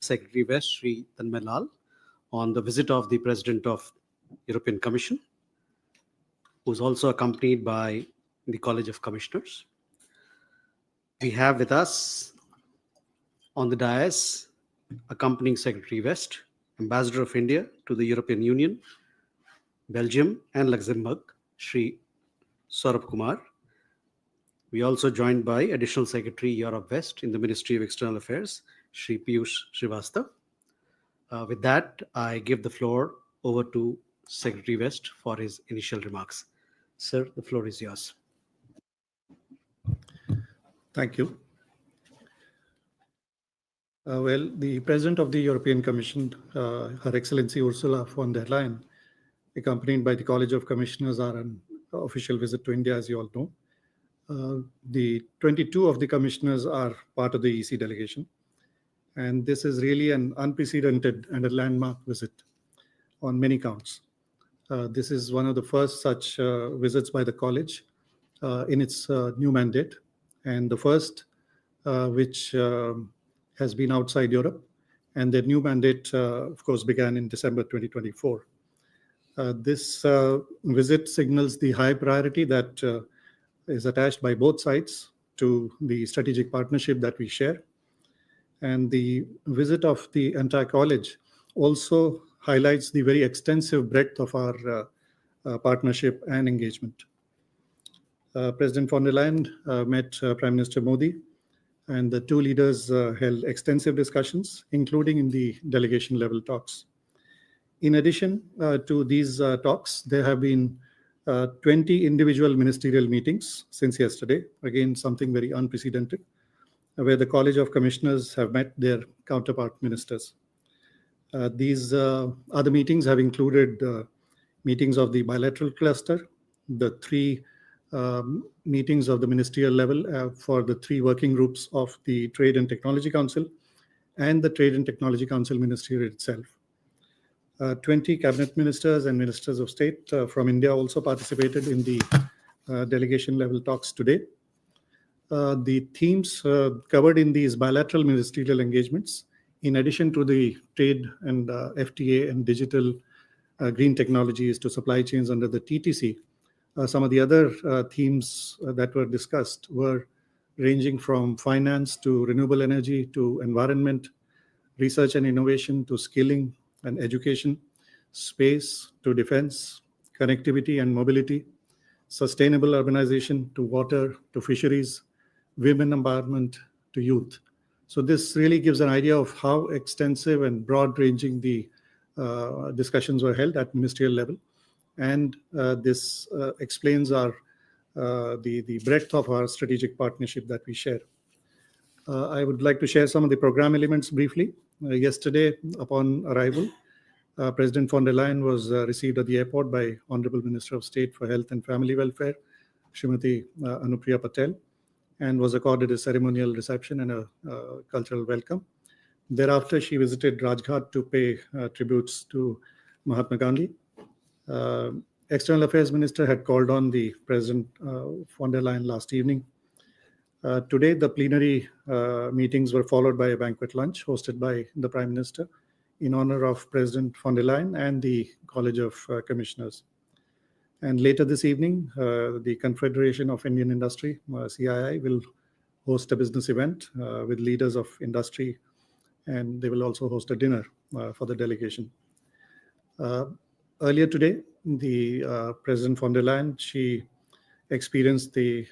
Secretary West, Sri Tanmay Lal, on the visit of the President of European Commission, who is also accompanied by the College of Commissioners. We have with us on the dais, accompanying Secretary West, Ambassador of India to the European Union, Belgium and Luxembourg, Sri Saurabh Kumar. We also joined by Additional Secretary Europe West in the Ministry of External Affairs, Sri Piyush Srivastava. With that, I give the floor over to Secretary West for his initial remarks. Sir, the floor is yours. Thank you. Well, the President of the European Commission, Her Excellency Ursula von der Leyen, accompanied by the College of Commissioners, are on official visit to India, as you all know. The 22 of the commissioners are part of the EC delegation, and this is really an unprecedented and a landmark visit on many counts. This is one of the first such visits by the college in its new mandate, and the first which has been outside Europe, and their new mandate, of course, began in December 2024. This visit signals the high priority that is attached by both sides to the strategic partnership that we share. And the visit of the entire college also highlights the very extensive breadth of our partnership and engagement. President von der Leyen met Prime Minister Modi, and the two leaders held extensive discussions, including in the delegation level talks. In addition to these talks, there have been 20 individual ministerial meetings since yesterday, again, something very unprecedented, where the College of Commissioners have met their counterpart ministers. These other meetings have included meetings of the bilateral cluster, the three meetings of the ministerial level for the three working groups of the Trade and Technology Council and the Trade and Technology Council Ministerial itself. 20 cabinet ministers and ministers of state from India also participated in the delegation level talks today. The themes covered in these bilateral ministerial engagements, in addition to the trade and FTA and digital green technologies to supply chains under the TTC, some of the other themes that were discussed were ranging from finance to renewable energy to environment, research and innovation to skilling and education, space to defense, connectivity and mobility, sustainable urbanization to water to fisheries, women empowerment to youth. So this really gives an idea of how extensive and broad-ranging the discussions were held at ministerial level. And this explains the breadth of our strategic partnership that we share. I would like to share some of the program elements briefly. Yesterday, upon arrival, President von der Leyen was received at the airport by Honorable Minister of State for Health and Family Welfare, Srimati Anupriya Patel, and was accorded a ceremonial reception and a cultural welcome. Thereafter, she visited Rajghat to pay tributes to Mahatma Gandhi. External Affairs Minister had called on the President von der Leyen last evening. Today, the plenary meetings were followed by a banquet lunch hosted by the Prime Minister in honor of President von der Leyen and the College of Commissioners. And later this evening, the Confederation of Indian Industry, CII, will host a business event with leaders of industry, and they will also host a dinner for the delegation. Earlier today, the President von der Leyen, she experienced the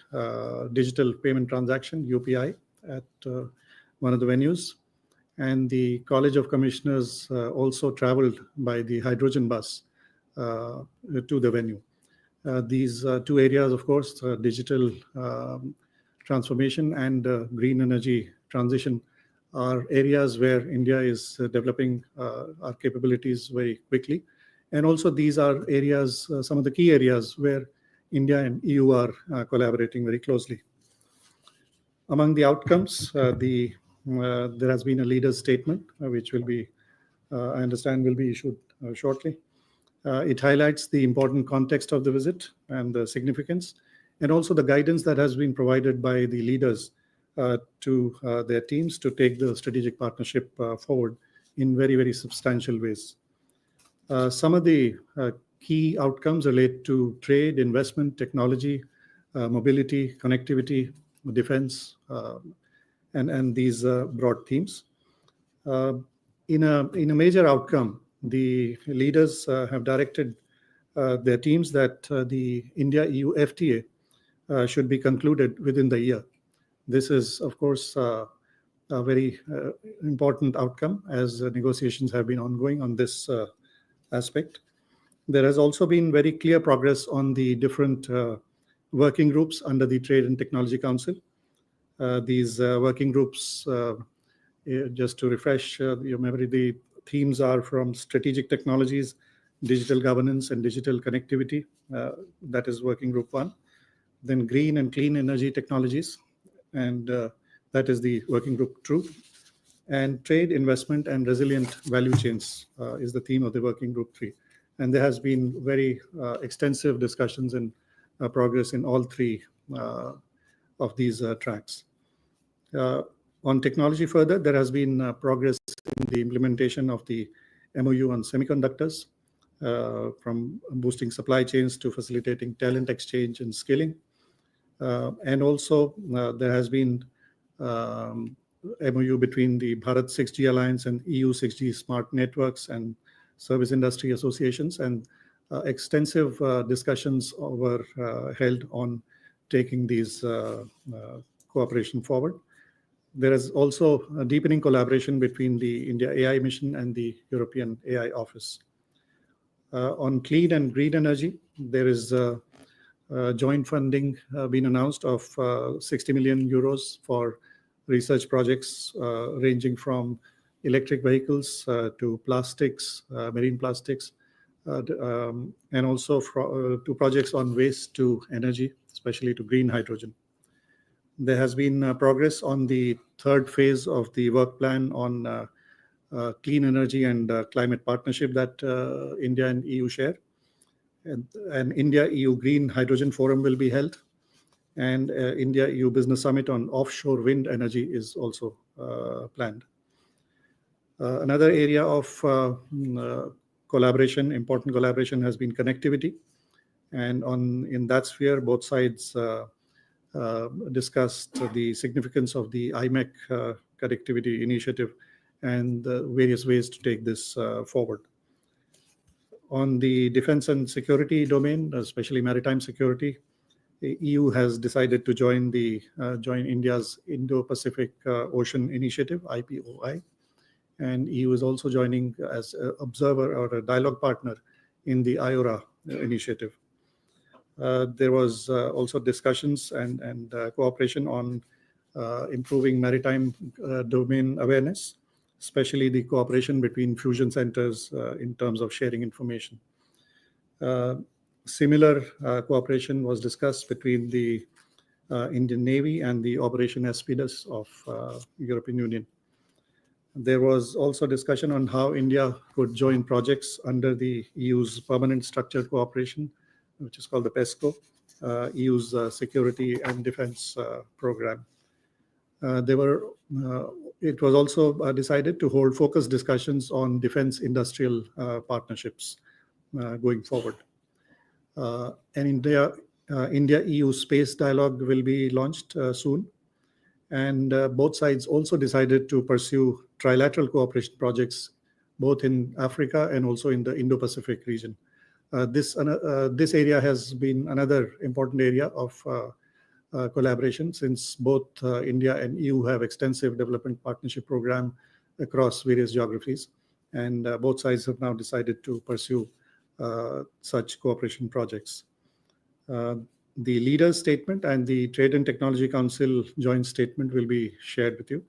digital payment transaction, UPI, at one of the venues. And the College of Commissioners also traveled by the hydrogen bus to the venue. These two areas, of course, digital transformation and green energy transition, are areas where India is developing our capabilities very quickly. And also these are areas, some of the key areas where India and EU are collaborating very closely. Among the outcomes, there has been a leader's statement, which will be, I understand, will be issued shortly. It highlights the important context of the visit and the significance, and also the guidance that has been provided by the leaders to their teams to take the strategic partnership forward in very, very substantial ways. Some of the key outcomes relate to trade, investment, technology, mobility, connectivity, defense, and these broad themes. In a major outcome, the leaders have directed their teams that the India-EU FTA should be concluded within the year. This is, of course, a very important outcome as negotiations have been ongoing on this aspect. There has also been very clear progress on the different working groups under the Trade and Technology Council. These working groups, just to refresh your memory, the themes are from strategic technologies, digital governance, and digital connectivity. That is working group 1. Then green and clean energy technologies, and that is the working group 2. And trade, investment, and resilient value chains is the theme of the working group 3. And there has been very extensive discussions and progress in all 3 of these tracks. On technology further, there has been progress in the implementation of the MOU on semiconductors, from boosting supply chains to facilitating talent exchange and skilling. And also there has been MOU between the Bharat 6G Alliance and EU 6G Smart Networks and Service Industry Associations, and extensive discussions were held on taking these cooperation forward. There is also a deepening collaboration between the India AI Mission and the European AI Office. On clean and green energy, there is joint funding been announced of 60 million euros for research projects ranging from electric vehicles to plastics, marine plastics, and also to projects on waste to energy, especially to green hydrogen. There has been progress on the 3rd phase of the work plan on clean energy and climate partnership that India and EU share. And India-EU Green Hydrogen Forum will be held. And India-EU Business Summit on offshore wind energy is also planned. Another area of collaboration, important collaboration, has been connectivity. And in that sphere, both sides discussed the significance of the IMEC connectivity initiative and various ways to take this forward. On the defense and security domain, especially maritime security, the EU has decided to join India's Indo-Pacific Ocean Initiative, IPOI, and EU is also joining as an observer or a dialogue partner in the IORA initiative. There was also discussions and cooperation on improving maritime domain awareness, especially the cooperation between fusion centers in terms of sharing information. Similar cooperation was discussed between the Indian Navy and the Operation Aspides of European Union. There was also discussion on how India could join projects under the EU's Permanent Structured Cooperation, which is called the PESCO, EU's Security and Defense Program. It was also decided to hold focused discussions on defense industrial partnerships going forward. And India-EU Space Dialogue will be launched soon. And both sides also decided to pursue trilateral cooperation projects, both in Africa and also in the Indo-Pacific region. This area has been another important area of collaboration, since both India and EU have extensive development partnership program across various geographies. And both sides have now decided to pursue such cooperation projects. The leaders' statement and the Trade and Technology Council joint statement will be shared with you.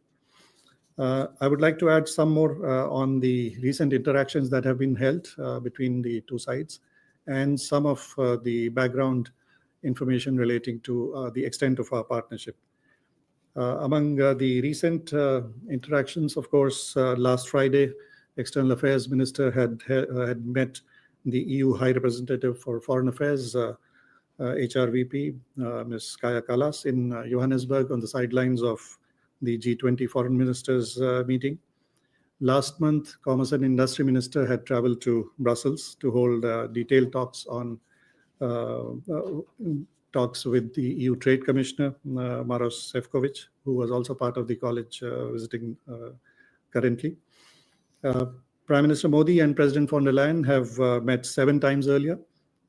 I would like to add some more on the recent interactions that have been held between the two sides, and some of the background information relating to the extent of our partnership. Among the recent interactions, of course, last Friday, External Affairs Minister had met the EU High Representative for Foreign Affairs, HRVP, Ms. Kaya Kalas, in Johannesburg on the sidelines of the G20 Foreign Ministers meeting. Last month, Commerce and Industry Minister had traveled to Brussels to hold detailed talks on talks with the EU Trade Commissioner, Maros Sefcovic, who was also part of the college visiting currently. Prime Minister Modi and President von der Leyen have met 7 times earlier,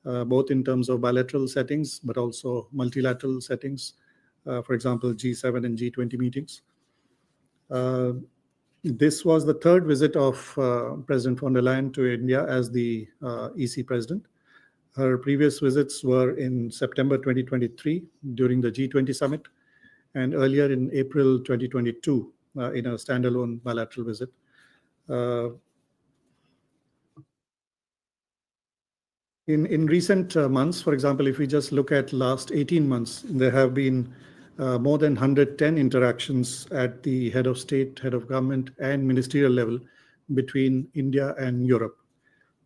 both in terms of bilateral settings, but also multilateral settings, for example, G7 and G20 meetings. This was the 3rd visit of President von der Leyen to India as the EC president. Her previous visits were in September 2023 during the G20 summit, and earlier in April 2022 in a standalone bilateral visit. In recent months, for example, if we just look at last 18 months, there have been more than 110 interactions at the head of state, head of government, and ministerial level between India and Europe.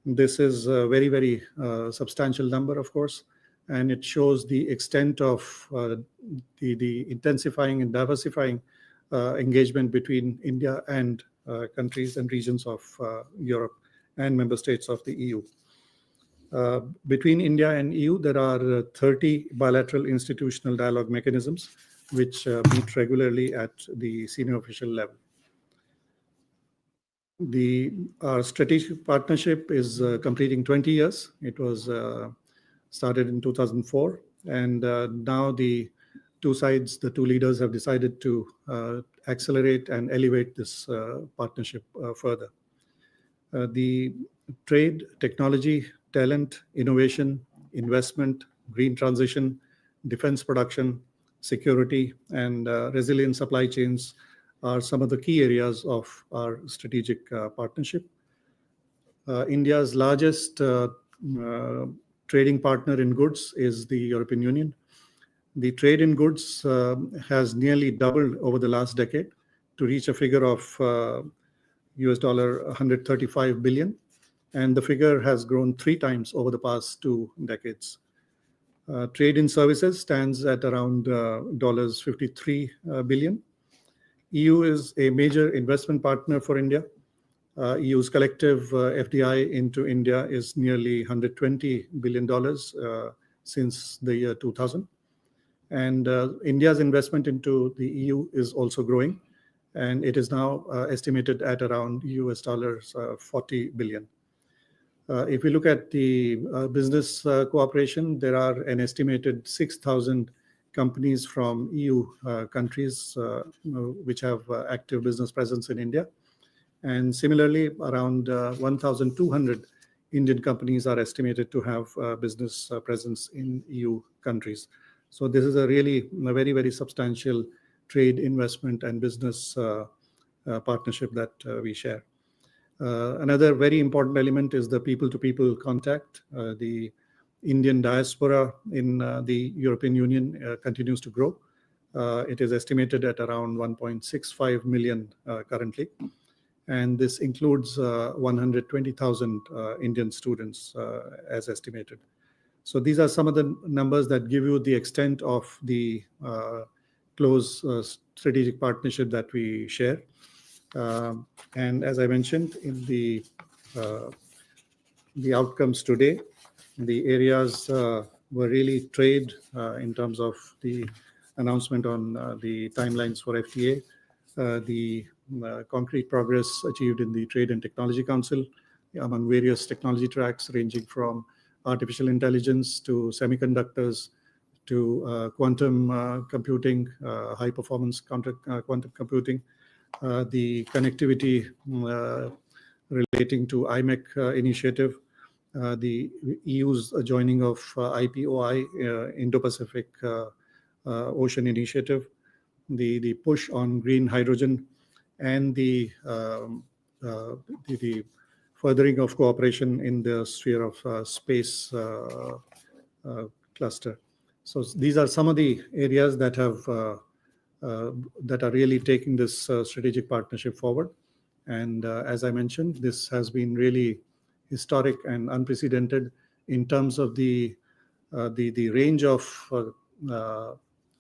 This is a very, very substantial number, of course, and it shows the extent of the intensifying and diversifying engagement between India and countries and regions of Europe and member states of the EU. Between India and EU, there are 30 bilateral institutional dialogue mechanisms which meet regularly at the senior official level. Our strategic partnership is completing 20 years. It was started in 2004, and now the two sides, the two leaders, have decided to accelerate and elevate this partnership further. The trade, technology, talent, innovation, investment, green transition, defense production, security, and resilient supply chains are some of the key areas of our strategic partnership. India's largest trading partner in goods is the European Union. The trade in goods has nearly doubled over the last decade to reach a figure of US $135 billion. And the figure has grown 3 times over the past 2 decades. Trade in services stands at around $53 billion. EU is a major investment partner for India. EU's collective FDI into India is nearly $120 billion since the year 2000. And India's investment into the EU is also growing, and it is now estimated at around US $40 billion. If we look at the business cooperation, there are an estimated 6,000 companies from EU countries which have active business presence in India. And similarly, around 1,200 Indian companies are estimated to have business presence in EU countries. So this is a very, very substantial trade, investment, and business partnership that we share. Another very important element is the people-to-people contact. The Indian diaspora in the European Union continues to grow. It is estimated at around 1.65 million currently. And this includes 120,000 Indian students as estimated. So these are some of the numbers that give you the extent of the close strategic partnership that we share. And as I mentioned, in the outcomes today, the areas were really trade in terms of the announcement on the timelines for FTA, the concrete progress achieved in the Trade and Technology Council among various technology tracks ranging from artificial intelligence to semiconductors to quantum computing, high-performance quantum computing, the connectivity relating to IMEC initiative, the EU's joining of IPOI, Indo-Pacific Ocean Initiative, the push on green hydrogen, and the furthering of cooperation in the sphere of space cluster. So these are some of the areas that have that are really taking this strategic partnership forward. And as I mentioned, this has been really historic and unprecedented in terms of the the range of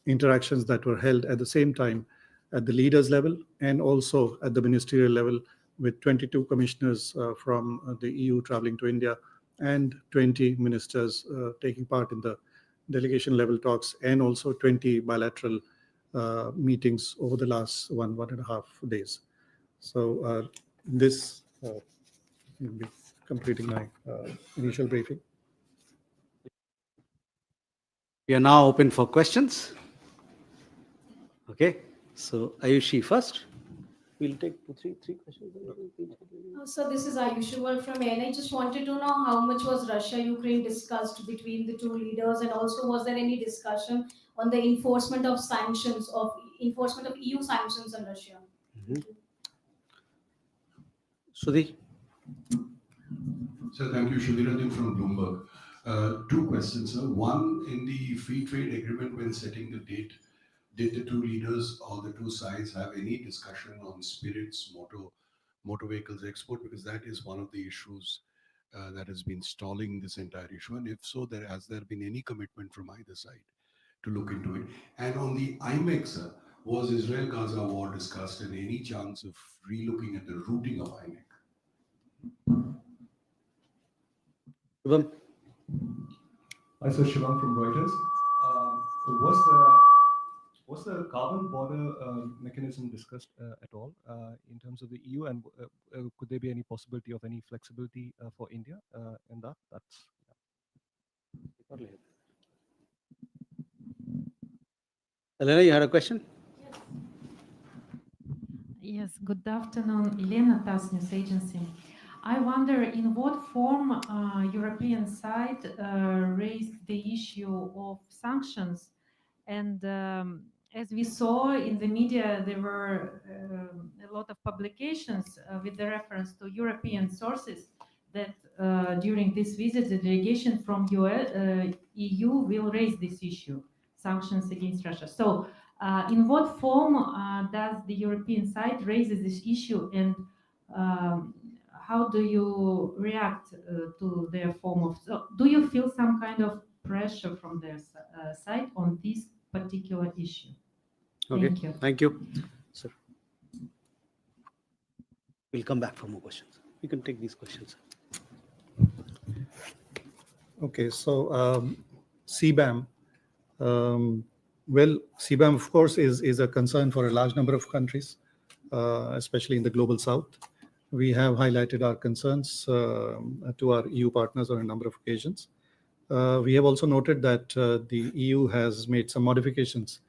interactions that were held at the same time at the leaders level and also at the ministerial level, with 22 commissioners from the EU traveling to India and 20 ministers taking part in the delegation level talks, and also 20 bilateral meetings over the last 1.5 days. So this will be completing my initial briefing. We are now open for questions. Okay, so Ayushi first. We'll take three questions. So this is Ayushi from MEA. I just wanted to know how much was Russia-Ukraine discussed between the two leaders, and also was there any discussion on the enforcement of EU sanctions on Russia? Sudhi. So thank you, Shiviranjan from Bloomberg. Two questions, sir. One, in the free trade agreement, when setting the date, did the two leaders or the two sides have any discussion on spirits, motor vehicles export? Because that is one of the issues that has been stalling this entire issue. And if so, has there been any commitment from either side to look into it? And on the IMEC, sir, was Israel-Gaza war discussed, and any chance of relooking at the routing of IMEC? Shubham. Hi, sir. Shivam from Reuters. Was the carbon border mechanism discussed at all in terms of the EU, and could there be any possibility of any flexibility for India in that? Elena, you had a question? Yes, good afternoon. Elena, TASS News Agency. I wonder in what form European side raised the issue of sanctions, and as we saw in the media, there were a lot of publications with the reference to European sources that during this visit, the delegation from EU will raise this issue, sanctions against Russia. So in what form does the European side raise this issue, and how do you react to their form of, do you feel some kind of pressure from their side on this particular issue? Okay, Thank you. Thank you. Sir. We'll come back for more questions. You can take these questions. Okay, so CBAM. Well, CBAM, of course, is a concern for a large number of countries, especially in the global south. We have highlighted our concerns to our EU partners on a number of occasions. We have also noted that the EU has made some modifications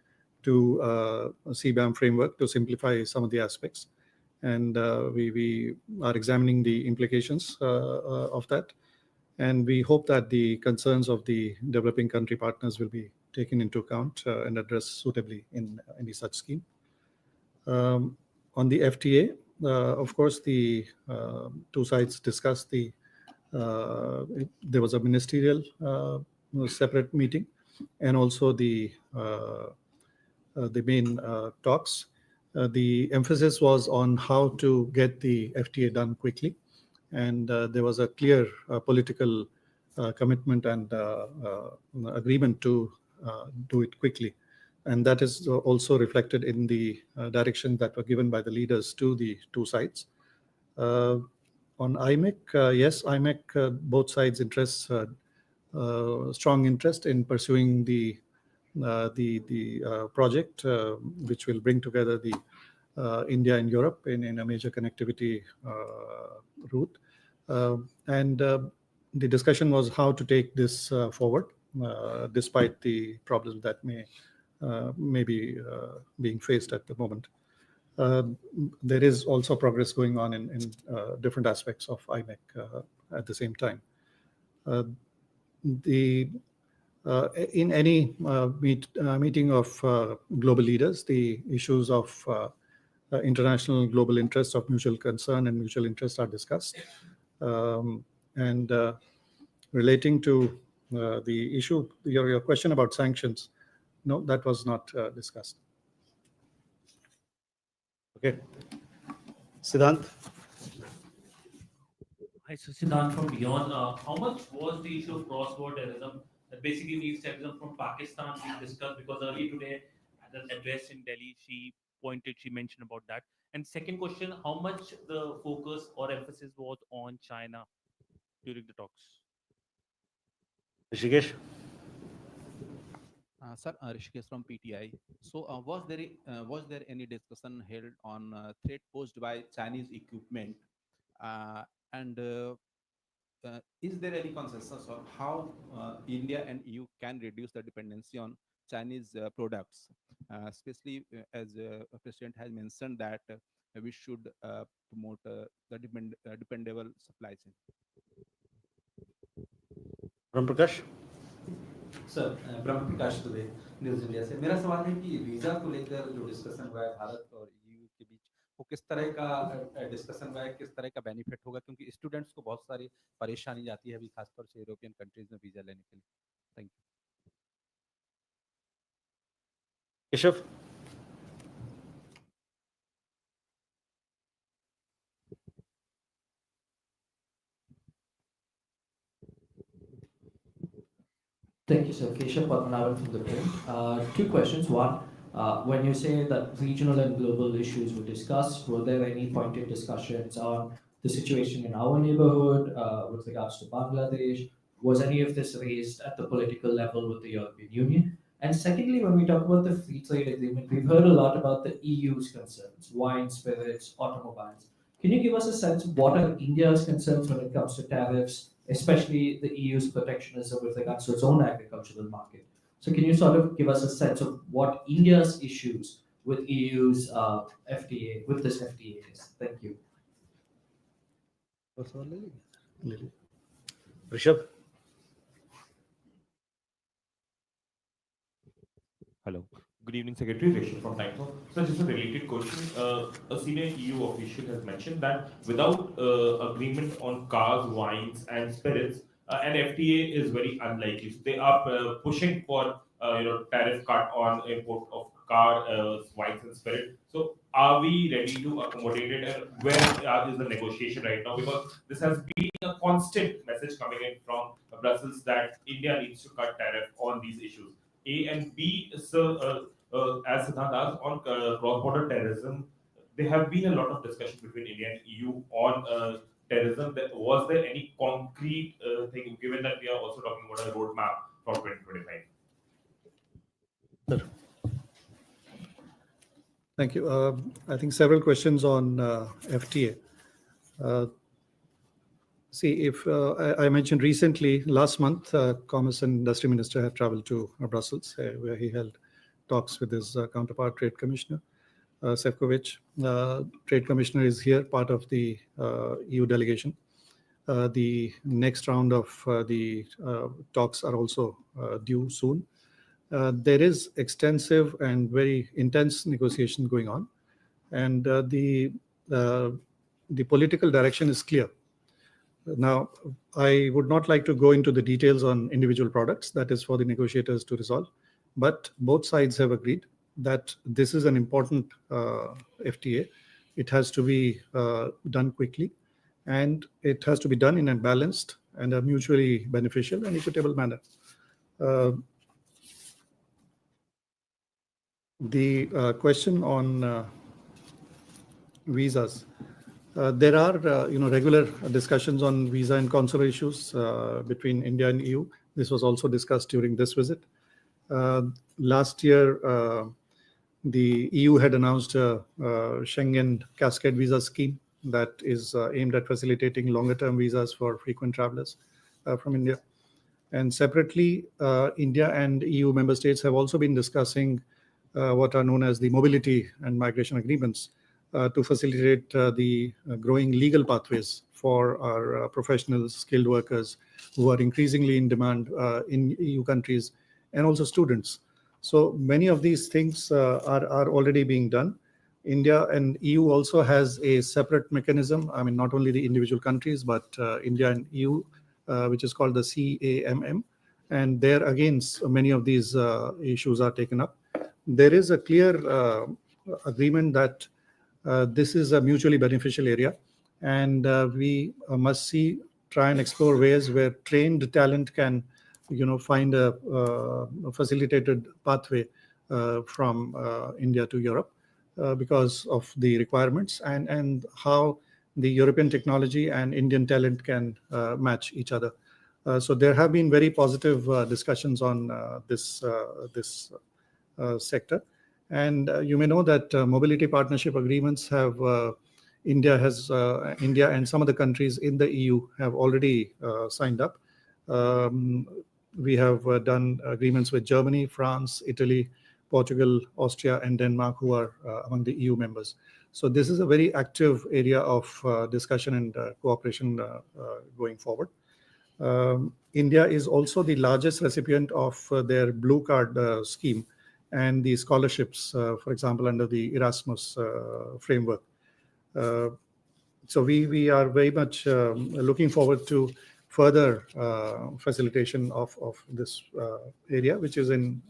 to a CBAM framework to simplify some of the aspects. And we are examining the implications of that. And we hope that the concerns of the developing country partners will be taken into account and addressed suitably in any such scheme. On the FTA, of course, the two sides discussed there was a ministerial separate meeting, and also the main talks. The emphasis was on how to get the FTA done quickly, and there was a clear political commitment and agreement to do it quickly. And that is also reflected in the direction that were given by the leaders to the two sides. On IMEC, yes, IMEC, both sides strong interest in pursuing the project, which will bring together the India and Europe in a major connectivity route. And the discussion was how to take this forward, despite the problems that may be being faced at the moment. There is also progress going on in different aspects of IMEC at the same time. In any meeting of global leaders, the issues of international global interests of mutual concern and mutual interest are discussed. And relating to the issue, your question about sanctions, no, that was not discussed. Okay. Siddhant. Hi, so Siddhant from Beyond. How much was the issue of cross-border terrorism that basically means terrorism from Pakistan we discussed, because earlier today at an address in Delhi she mentioned about that. And second question, how much the focus or emphasis was on China during the talks? Rishikesh? Sir, Rishikesh from PTI. So, was there any discussion held on threat posed by Chinese equipment, uh, and is there any consensus on how India and EU can reduce the dependency on Chinese products, especially as President has mentioned that we should promote the dependable supply chain. Ram Prakash? Sir Brahma Prakash Dubey news India से। मेरा सवाल है कि visa को लेकर जो discussion हुआ है भारत और ईयू के बीच, वो किस तरह का डिस्कशन हुआ है, किस तरह का बेनिफिट होगा, क्योंकि स्टूडेंट्स को बहुत सारी परेशानी जाती है अभी खासतौर से यूरोपियन कंट्रीज में वीजा लेने के लिए। Thank you. Keshav? Thank you, sir. Keshav Padmanabhan from the print. Two questions. One, when you say that regional and global issues were discussed, were there any pointed discussions on the situation in our neighborhood with regards to Bangladesh? Was any of this raised at the political level with the European Union? And secondly, when we talk about the free trade agreement, we've heard a lot about the EU's concerns, wine, spirits, automobiles. Can you give us a sense of what are India's concerns when it comes to tariffs, especially the EU's protectionism with regards to its own agricultural market? So can you sort of give us a sense of what India's issues with EU's FTA, with this FTA is? Thank you. Rishabh? Hello. Good evening, Secretary. Rishab from Times. So just a related question. A senior EU official has mentioned that without agreement on cars, wines, and spirits, an FTA is very unlikely. So they are pushing for tariff cut on import of car, wines, and spirit. So are we ready to accommodate it? And where is the negotiation right now? Because this has been a constant message coming in from Brussels that India needs to cut tariff on these issues. A and B, so, as Siddhant asked, on cross-border terrorism, there have been a lot of discussion between India and EU on terrorism. Was there any concrete thing, given that we are also talking about a roadmap from 2025? Thank you. I think several questions on FTA. See, if I mentioned recently, last month, Commerce and Industry Minister had traveled to Brussels, where he held talks with his counterpart, Trade Commissioner Sefcovic. Trade Commissioner is here, part of the EU delegation. The next round of the talks are also due soon. There is extensive and very intense negotiation going on, and the political direction is clear. Now, I would not like to go into the details on individual products. That is for the negotiators to resolve. But both sides have agreed that this is an important FTA. It has to be done quickly, and it has to be done in a balanced and a mutually beneficial and equitable manner. The question on visas. There are regular discussions on visa and consular issues between India and EU. This was also discussed during this visit. Last year, the EU had announced a Schengen cascade visa scheme that is aimed at facilitating longer-term visas for frequent travelers from India. And separately, India and EU member states have also been discussing what are known as the mobility and migration agreements to facilitate the growing legal pathways for our professionals, skilled workers who are increasingly in demand in EU countries, and also students. So many of these things are already being done. India and EU also has a separate mechanism. I mean, not only the individual countries, but India and EU, which is called the CAMM. And there again, many of these issues are taken up. There is a clear agreement that this is a mutually beneficial area, and we must try and explore ways where trained talent can find a facilitated pathway from India to Europe because of the requirements and how the European technology and Indian talent can match each other. So there have been very positive discussions on this sector. And you may know that mobility partnership agreements have India and some of the countries in the EU have already signed up. We have done agreements with Germany, France, Italy, Portugal, Austria, and Denmark, who are among the EU members. So this is a very active area of discussion and cooperation going forward. India is also the largest recipient of their Blue Card scheme and the scholarships, for example, under the Erasmus framework. So we are very much looking forward to further facilitation of this area, which is in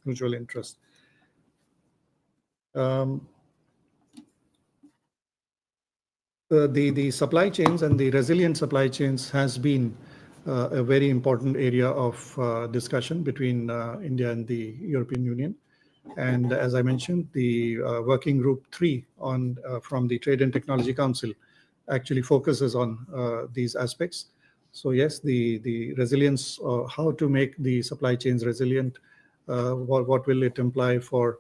mutual interest. The supply chains and the resilient supply chains has been a very important area of discussion between India and the European Union. And as I mentioned, the Working Group 3 from the Trade and Technology Council actually focuses on these aspects. So yes, the resilience, how to make the supply chains resilient, what will it imply for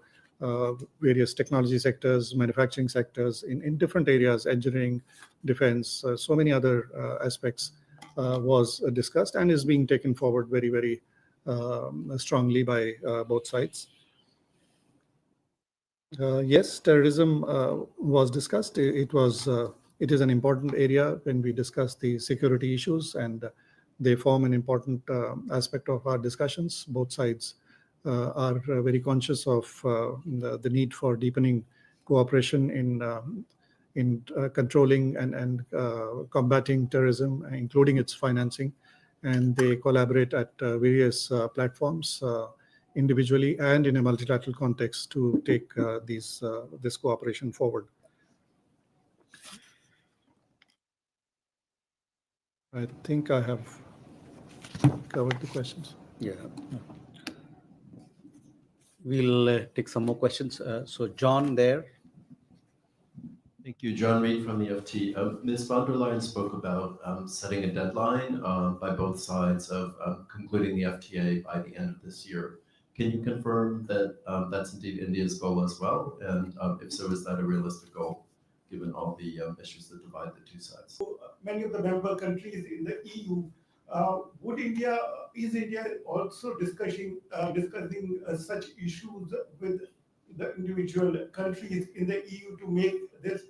various technology sectors, manufacturing sectors in different areas, engineering, defense, so many other aspects was discussed and is being taken forward very, very strongly by both sides. Yes, terrorism was discussed. It is an important area when we discuss the security issues, and they form an important aspect of our discussions. Both sides are very conscious of the need for deepening cooperation in controlling and combating terrorism, including its financing. And they collaborate at various platforms, individually and in a multilateral context, to take this cooperation forward. I think I have covered the questions. Yeah. We'll take some more questions. So John there. Thank you. John Reed from the FT. Ms. von der Leyen spoke about setting a deadline by both sides of concluding the FTA by the end of this year. Can you confirm that that's indeed India's goal as well? And if so, is that a realistic goal, given all the issues that divide the two sides? Many of the member countries in the EU, is India also discussing such issues with the individual countries in the EU to make this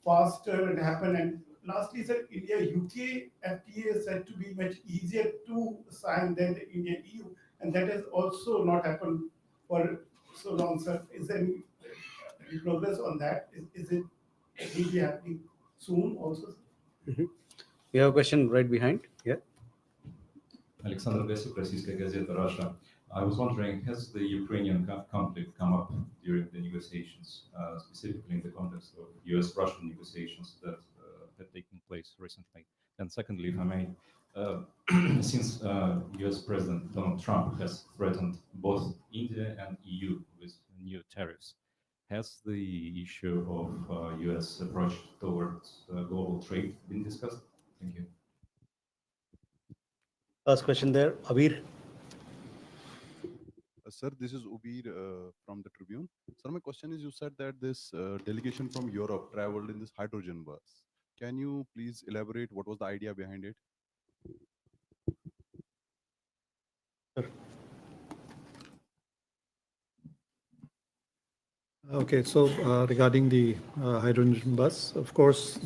faster and happen? And lastly, sir, India-UK FTA is said to be much easier to sign than the India-EU, and that has also not happened for so long, sir. Is there any progress on that? Is it really happening soon also? Mm-hmm. You have a question right behind. Yeah. Alexander Vesuk, Российская газета, Russia. I was wondering, has the Ukrainian conflict come up during the negotiations, specifically in the context of US-Russian negotiations that had taken place recently? And secondly, if I may, since US President Donald Trump has threatened both India and EU with new tariffs, has the issue of US approach towards global trade been discussed? Thank you. First question there, Abir. Sir, this is Ubir from the Tribune. Sir, my question is, you said that this delegation from Europe traveled in this hydrogen bus. Can you please elaborate what was the idea behind it? Sure. Okay, so regarding the hydrogen bus, of course,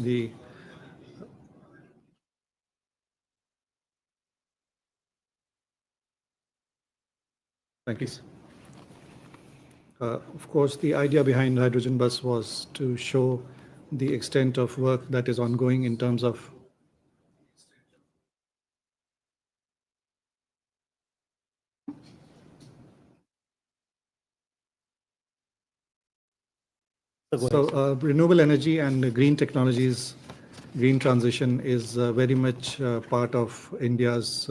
Thank you. Of course, the idea behind hydrogen bus was to show the extent of work that is ongoing in terms of renewable energy and green technologies, green transition is very much part of India's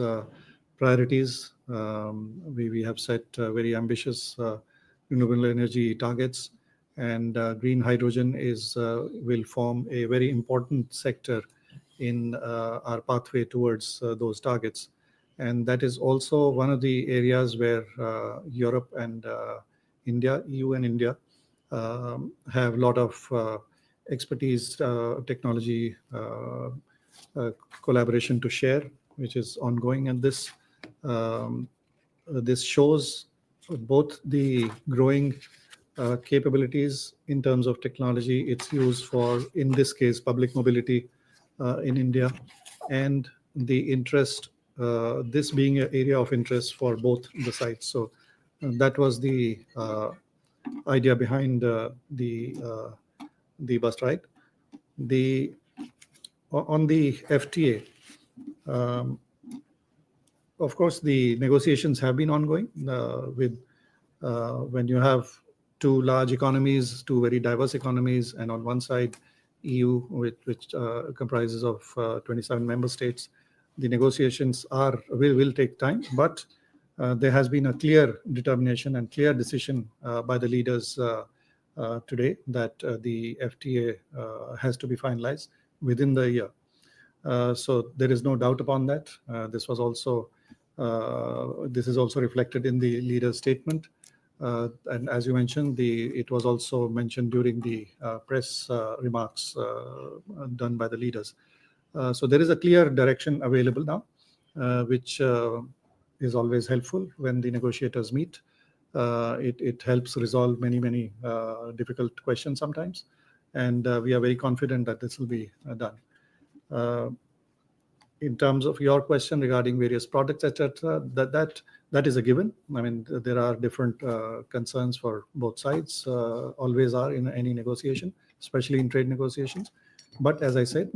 priorities. We have set very ambitious renewable energy targets, and green hydrogen will form a very important sector in our pathway towards those targets. And that is also one of the areas where Europe and India, EU and India, have a lot of expertise, technology, collaboration to share, which is ongoing. And this shows both the growing capabilities in terms of technology, its use for, in this case, public mobility in India, and the interest, this being an area of interest for both the sides. So that was the idea behind the bus ride. On the FTA, of course, the negotiations have been ongoing with when you have two large economies, two very diverse economies, and on one side, EU, which comprises of 27 member states. The negotiations will take time, but there has been a clear determination and clear decision by the leaders today that the FTA has to be finalized within the year. So there is no doubt upon that. This is also reflected in the leader's statement. And as you mentioned, it was also mentioned during the press remarks done by the leaders. So there is a clear direction available now, which is always helpful when the negotiators meet. It helps resolve many difficult questions sometimes, and we are very confident that this will be done. In terms of your question regarding various products, etc., that is a given. I mean, there are different concerns for both sides, always are in any negotiation, especially in trade negotiations. But as I said,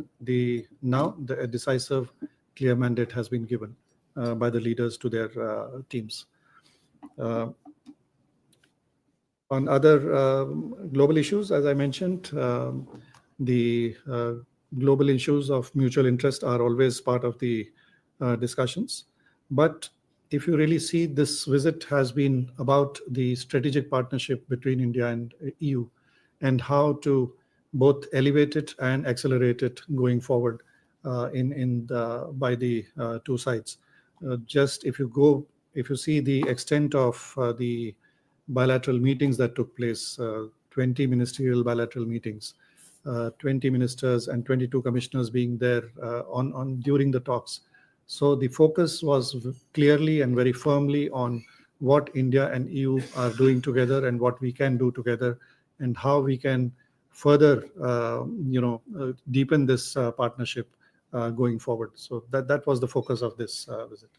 now the decisive, clear mandate has been given by the leaders to their teams. On other global issues, as I mentioned, the global issues of mutual interest are always part of the discussions. But if you really see, this visit has been about the strategic partnership between India and EU and how to both elevate it and accelerate it going forward by the two sides. Just if you see the extent of the bilateral meetings that took place, 20 ministerial bilateral meetings, 20 ministers and 22 commissioners being there during the talks. So the focus was clearly and very firmly on what India and EU are doing together and what we can do together and how we can further, deepen this partnership going forward. So that was the focus of this visit.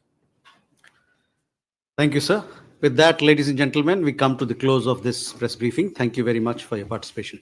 Thank you, sir. With that, ladies and gentlemen, we come to the close of this press briefing. Thank you very much for your participation.